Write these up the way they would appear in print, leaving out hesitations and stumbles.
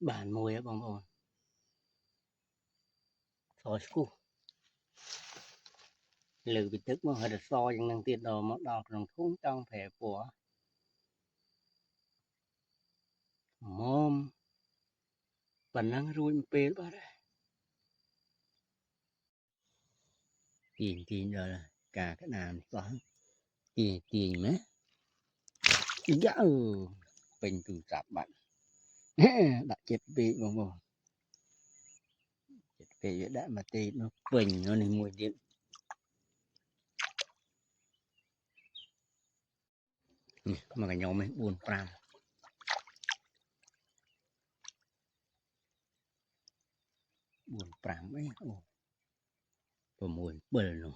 Bản môi á bông bông so school lử bị tức mà hơi được so chẳng năng tiết đồ một đọc trong thúng trong thể của mồm phần năng rui mê đó đấy tiền rồi là cả cái nào có tiền mấy dạ bình từ chạp bạn đã chết bị bông bông chết bị đã mà tì nó bình nó này mùi điện mà cái nhóm ấy buồn pram ấy và mùi bờ nó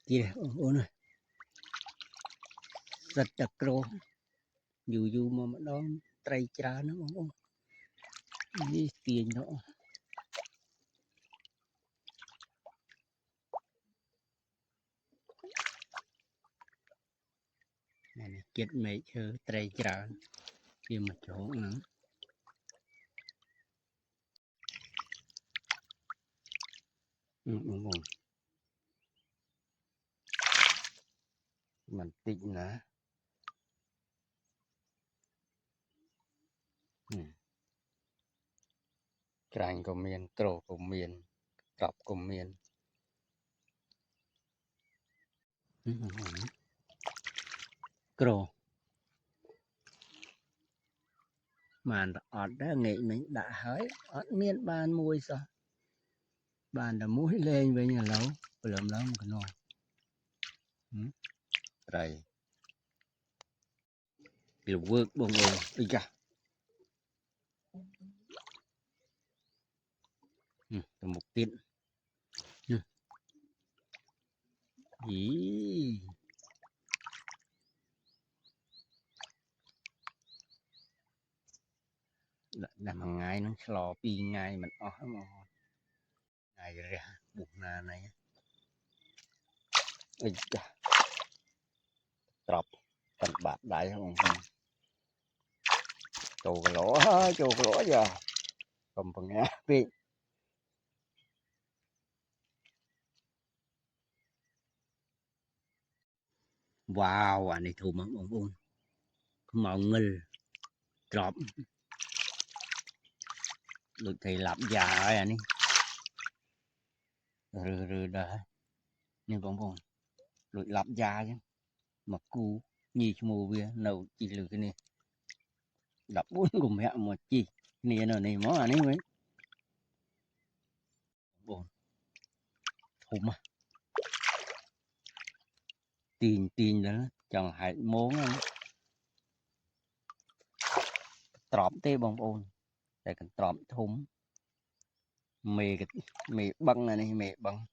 kia ôn này rất đặc rô dù mà đó trai trà nó không đi tiền đó này chết mấy chơi trai trà kia mà chỗ nữa đúng rồi mình tịnh nữa Krang của miền, trổ của miền, cọp của miền. Trổ. Mà ọt đó nghĩ mình đã hỏi, ọt miền bàn mùi sao? Bàn đã mũi lên với nhà lâu, lượm lâu một cái nồi. Rồi. Kiểu vượt bông bông, đi ra. Một tiếng. Ý. Làm hàng ngày nó lò pi ngày mình ó mà ngày ra buộc nà này ơi cha trọc thành bạc đại không trâu cái lỗ giờ không phần nghe pi wow anh này thù mắm ông ôn màu ngư trọc được thì làm già rồi anh rừ đời nên bông bông được làm già chứ mà cu nhì cho mù bia nấu chỉ lừa cái này đập bốn cùng mẹ một chi này nó này món anh ấy mấy bông thùm à tiền đó chẳng hại món trọm tê bông bông để cần trọm thùm mì băng này mì băng